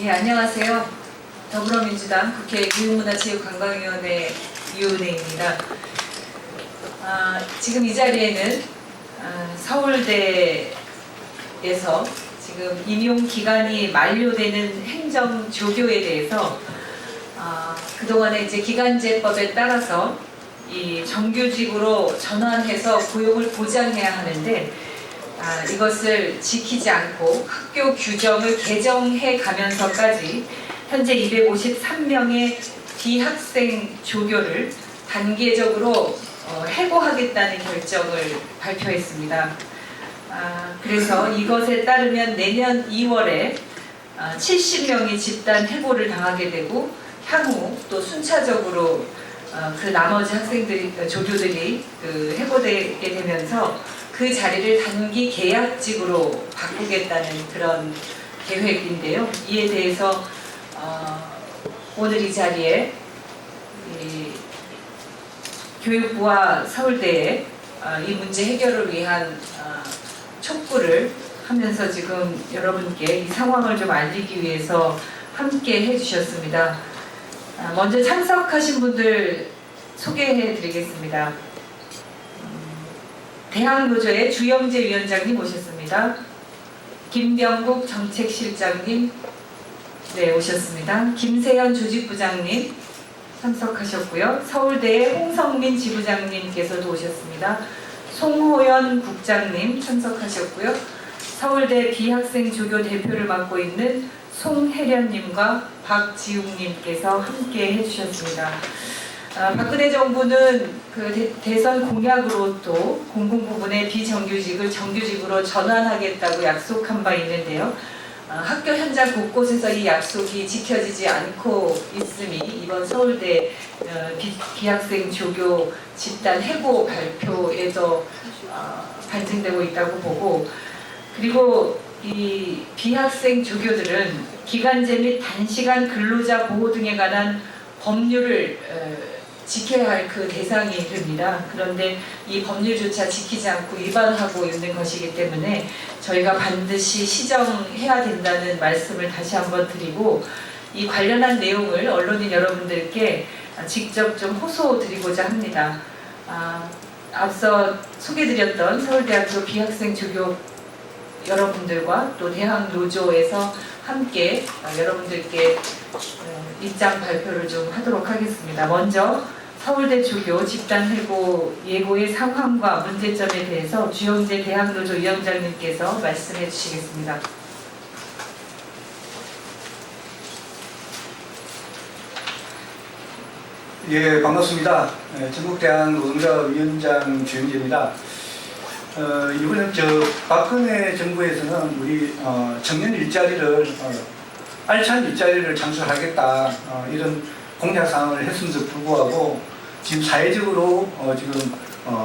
예, 안녕하세요. 더불어민주당 국회 교육문화체육관광위원회 유은혜입니다. 지금 이 자리에는 서울대에서 지금 임용 기간이 만료되는 행정 조교에 대해서 그동안에 이제 기간제법에 따라서 이 정규직으로 전환해서 고용을 보장해야 하는데 이것을 지키지 않고 학교 규정을 개정해 가면서까지 현재 253명의 비학생 조교를 단계적으로 해고하겠다는 결정을 발표했습니다. 그래서 이것에 따르면 내년 2월에 70명이 집단 해고를 당하게 되고 향후 또 순차적으로 그 나머지 조교들이 해고되게 되면서 그 자리를 단기 계약직으로 바꾸겠다는 그런 계획인데요. 이에 대해서 오늘 이 자리에 교육부와 서울대에 이 문제 해결을 위한 촉구를 하면서 지금 여러분께 이 상황을 좀 알리기 위해서 함께 해주셨습니다. 먼저 참석하신 분들 소개해 드리겠습니다. 대학노조의 주영재 위원장님 오셨습니다. 김병국 정책실장님 오셨습니다. 김세현 조직부장님 참석하셨고요. 서울대의 홍성민 지부장님께서도 오셨습니다. 송호연 국장님 참석하셨고요. 서울대 비학생 조교 대표를 맡고 있는 송혜련님과 박지웅님께서 함께 해주셨습니다. 박근혜 정부는 그 대선 공약으로 또 공공부문의 비정규직을 정규직으로 전환하겠다고 약속한 바 있는데요. 학교 현장 곳곳에서 이 약속이 지켜지지 않고 있음이 이번 서울대 비학생 조교 집단 해고 발표에도 반증되고 있다고 보고, 그리고 이 비학생 조교들은 기간제 및 단시간 근로자 보호 등에 관한 법률을 지켜야 할 그 대상이 됩니다. 그런데 이 법률조차 지키지 않고 위반하고 있는 것이기 때문에 저희가 반드시 시정해야 된다는 말씀을 다시 한번 드리고, 이 관련한 내용을 언론인 여러분들께 직접 좀 호소드리고자 합니다. 앞서 소개드렸던 서울대학교 비학생 조교 여러분들과 또 대학노조에서 함께 여러분들께 입장 발표를 좀 하도록 하겠습니다. 먼저 서울대 조교 집단 해고 예고의 상황과 문제점에 대해서 주영재 대학노조 위원장님께서 말씀해 주시겠습니다. 예, 반갑습니다. 전국대학노동자위원장 주영재입니다. 이번에 박근혜 정부에서는 우리 청년 일자리를 알찬 일자리를 창출하겠다 이런 공약사항을 했음에도 불구하고 지금 사회적으로 지금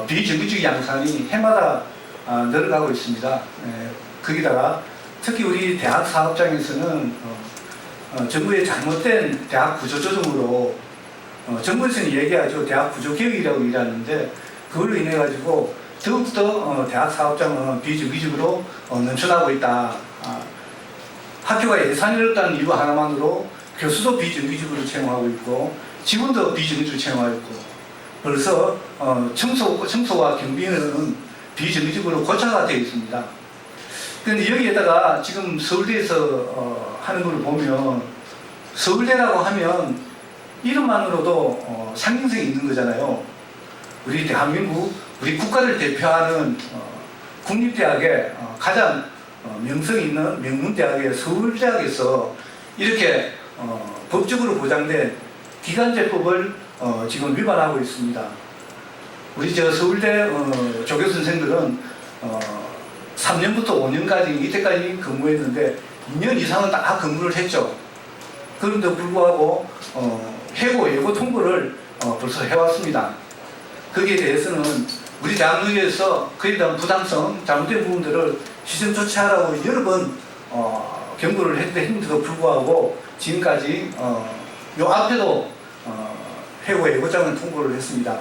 비정규직 양산이 해마다 늘어가고 있습니다. 거기다가 특히 우리 대학 사업장에서는 정부의 잘못된 대학 구조조정으로 정부에서는 얘기하죠. 대학 구조개혁이라고 일하는데 그걸로 인해 가지고 더욱더 대학 사업장은 비정규직으로 넘쳐나고 있다. 학교가 예산이 없다는 이유 하나만으로 교수도 비정규직으로 채용하고 있고 직원도 비정규직으로 채용하고 있고 벌써 청소와 경비는 비정규직으로 고착화 되어 있습니다. 그런데 여기에다가 지금 서울대에서 하는 걸 보면 서울대라고 하면 이름만으로도 상징성이 있는 거잖아요. 우리 대한민국, 우리 국가를 대표하는 국립대학의 가장 명성 있는 명문대학의 서울대학에서 이렇게 법적으로 보장된 기간제법을 지금 위반하고 있습니다. 우리 서울대 조교 선생들은 3년부터 5년까지 이때까지 근무했는데 2년 이상은 다 근무를 했죠. 그런데 불구하고 해고 예고 통보를 벌써 해왔습니다. 거기에 대해서는 우리 대학노조에서 그에 대한 부당성, 잘못된 부분들을 시정 조치하라고 여러 번 경고를 했는데도 불구하고 지금까지 요 앞에도 해고 예고장을 통보를 했습니다.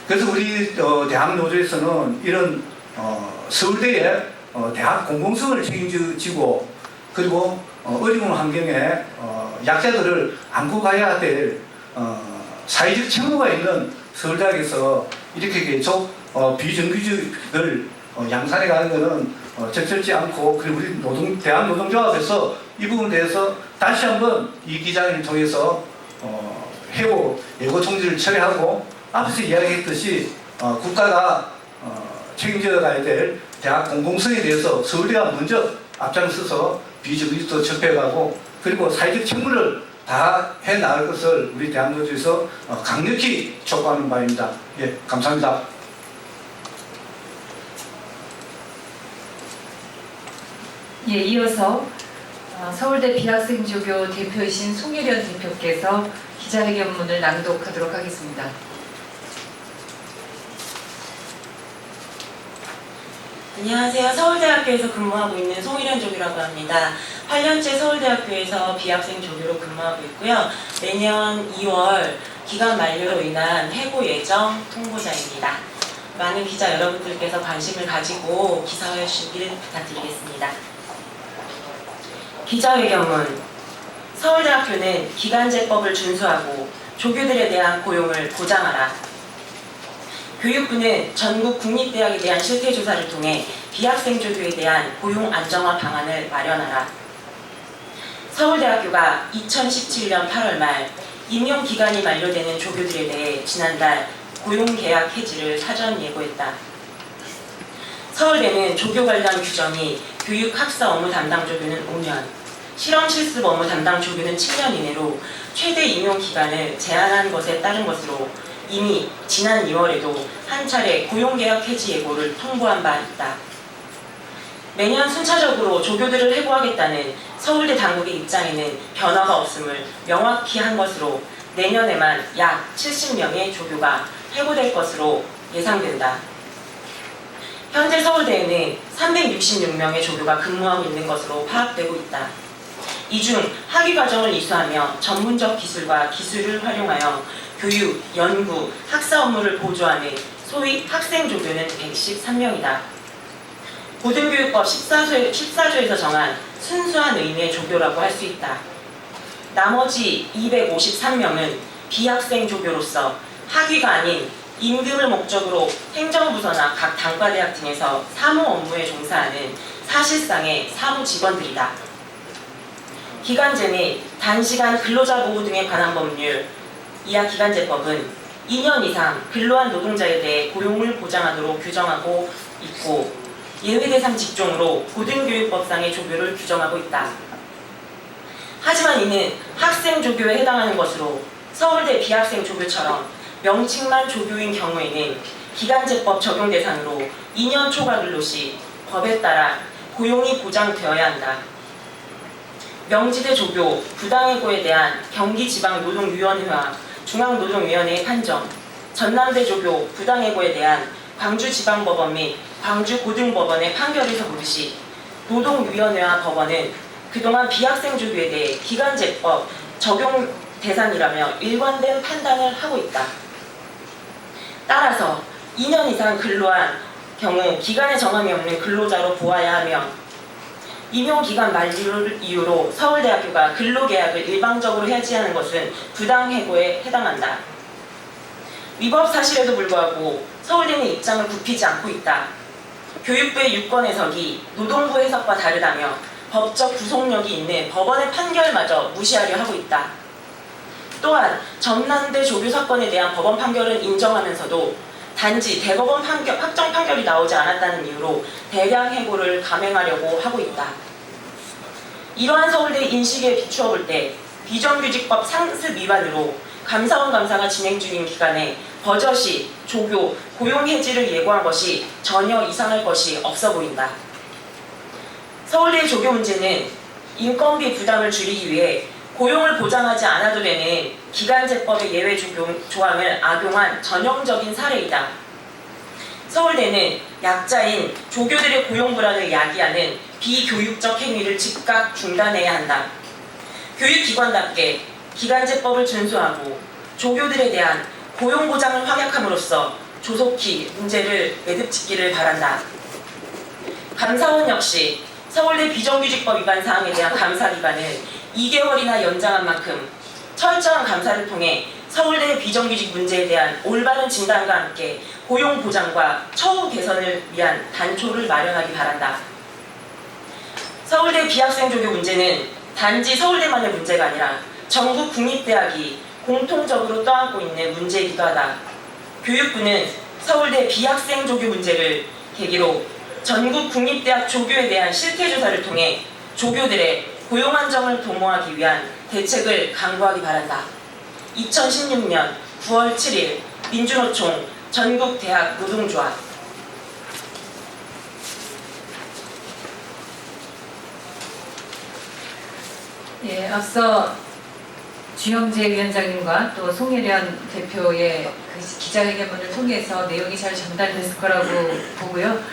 그래서 우리 대학노조에서는 이런 서울대의 대학 공공성을 책임지고 그리고 어려운 환경에 약자들을 안고 가야 될 사회적 책무가 있는 서울대학에서 이렇게 계속 비정규직을 양산해 가는 것은 적절치 않고, 그리고 우리 대한노동조합에서 이 부분에 대해서 다시 한번 이 기자회견을 통해서 해고 예고 통지를 처리하고, 앞에서 이야기했듯이 국가가 책임져 가야 될 대학 공공성에 대해서 서울대가 먼저 앞장서서 비정규직도 접해가고, 그리고 사회적 책무를 다 해 나갈 것을 우리 대한노조에서 강력히 촉구하는 바입니다. 예, 감사합니다. 예, 이어서 서울대 비학생조교 대표이신 송예련 대표께서 기자회견문을 낭독하도록 하겠습니다. 안녕하세요. 서울대학교에서 근무하고 있는 송일현 조교라고 합니다. 8년째 서울대학교에서 비학생 조교로 근무하고 있고요. 내년 2월 기간 만료로 인한 해고 예정 통보자입니다. 많은 기자 여러분들께서 관심을 가지고 기사화해 주시기를 부탁드리겠습니다. 기자회견문. 서울대학교는 기간제법을 준수하고 조교들에 대한 고용을 보장하라. 교육부는 전국 국립대학에 대한 실태조사를 통해 비학생 조교에 대한 고용 안정화 방안을 마련하라. 서울대학교가 2017년 8월 말 임용기간이 만료되는 조교들에 대해 지난달 고용계약 해지를 사전 예고했다. 서울대는 조교 관련 규정이 교육 학사 업무 담당 조교는 5년, 실험 실습 업무 담당 조교는 7년 이내로 최대 임용기간을 제한한 것에 따른 것으로 이미 지난 2월에도 한 차례 고용계약 해지 예고를 통보한 바 있다. 매년 순차적으로 조교들을 해고하겠다는 서울대 당국의 입장에는 변화가 없음을 명확히 한 것으로 내년에만 약 70명의 조교가 해고될 것으로 예상된다. 현재 서울대에는 366명의 조교가 근무하고 있는 것으로 파악되고 있다. 이 중 학위과정을 이수하며 전문적 기술과 기술을 활용하여 교육, 연구, 학사 업무를 보조하는 소위 학생조교는 113명이다. 고등교육법 14조에서 정한 순수한 의미의 조교라고 할 수 있다. 나머지 253명은 비학생 조교로서 학위가 아닌 임금을 목적으로 행정부서나 각 단과대학 등에서 사무 업무에 종사하는 사실상의 사무직원들이다. 기간제 및 단시간 근로자 보호 등에 관한 법률, 이하 기간제법은 2년 이상 근로한 노동자에 대해 고용을 보장하도록 규정하고 있고, 예외 대상 직종으로 고등교육법상의 조교를 규정하고 있다. 하지만 이는 학생 조교에 해당하는 것으로 서울대 비학생 조교처럼 명칭만 조교인 경우에는 기간제법 적용 대상으로 2년 초과 근로 시 법에 따라 고용이 보장되어야 한다. 명지대 조교 부당해고에 대한 경기지방노동위원회와 중앙노동위원회의 판정, 전남대 조교 부당해고에 대한 광주지방법원 및 광주고등법원의 판결에서 보듯이 노동위원회와 법원은 그동안 비학생 조교에 대해 기간제법 적용 대상이라며 일관된 판단을 하고 있다. 따라서 2년 이상 근로한 경우 기간의 정함이 없는 근로자로 보아야 하며, 임용기간 만료를 이유로 서울대학교가 근로계약을 일방적으로 해지하는 것은 부당해고에 해당한다. 위법 사실에도 불구하고 서울대는 입장을 굽히지 않고 있다. 교육부의 유권 해석이 노동부 해석과 다르다며 법적 구속력이 있는 법원의 판결마저 무시하려 하고 있다. 또한 전남대 조교 사건에 대한 법원 판결은 인정하면서도 단지 대법원 확정 판결이 나오지 않았다는 이유로 대량 해고를 감행하려고 하고 있다. 이러한 서울대 인식에 비추어 볼 때 비정규직법 상습 위반으로 감사원 감사가 진행 중인 기간에 버젓이 조교 고용 해지를 예고한 것이 전혀 이상할 것이 없어 보인다. 서울대 조교 문제는 인건비 부담을 줄이기 위해 고용을 보장하지 않아도 되는 기간제법의 예외 조항을 악용한 전형적인 사례이다. 서울대는 약자인 조교들의 고용 불안을 야기하는 비교육적 행위를 즉각 중단해야 한다. 교육기관답게 기간제법을 준수하고 조교들에 대한 고용 보장을 확약함으로써 조속히 문제를 매듭짓기를 바란다. 감사원 역시 서울대 비정규직법 위반 사항에 대한 감사 기간을 2개월이나 연장한 만큼 철저한 감사를 통해 서울대 비정규직 문제에 대한 올바른 진단과 함께 고용 보장과 처우 개선을 위한 단초를 마련하기 바란다. 서울대 비학생 조교 문제는 단지 서울대만의 문제가 아니라 전국 국립대학이 공통적으로 떠안고 있는 문제이기도 하다. 교육부는 서울대 비학생 조교 문제를 계기로 전국 국립대학 조교에 대한 실태조사를 통해 조교들의 고용 안정을 도모하기 위한 대책을 강구하기 바란다. 2016년 9월 7일 민주노총 전국대학 노동조합. 예, 앞서 주영재 위원장님과 또 송혜련 대표의 그 기자회견문을 통해서 내용이 잘 전달됐을 거라고 보고요.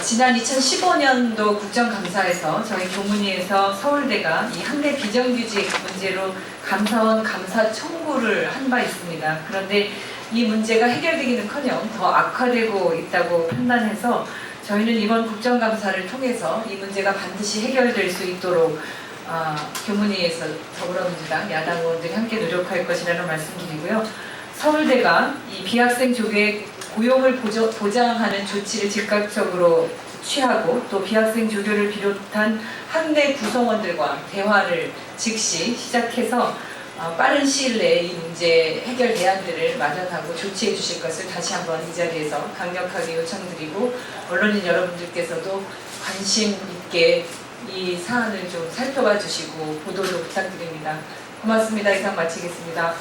지난 2015년도 국정감사에서 저희 교문위에서 서울대가 이 학내 비정규직 문제로 감사원 감사 청구를 한 바 있습니다. 그런데 이 문제가 해결되기는커녕 더 악화되고 있다고 판단해서 저희는 이번 국정감사를 통해서 이 문제가 반드시 해결될 수 있도록 교문위에서 더불어민주당 야당 의원들이 함께 노력할 것이라는 말씀드리고요. 서울대가 이 비학생 조교의 고용을 보장하는 조치를 즉각적으로 취하고 또 비학생 조교를 비롯한 학내 구성원들과 대화를 즉시 시작해서 빠른 시일 내에 이 문제 해결 대안들을 마련하고 조치해 주실 것을 다시 한번 이 자리에서 강력하게 요청드리고 언론인 여러분들께서도 관심 있게 이 사안을 좀 살펴봐 주시고 보도도 부탁드립니다. 고맙습니다. 이상 마치겠습니다.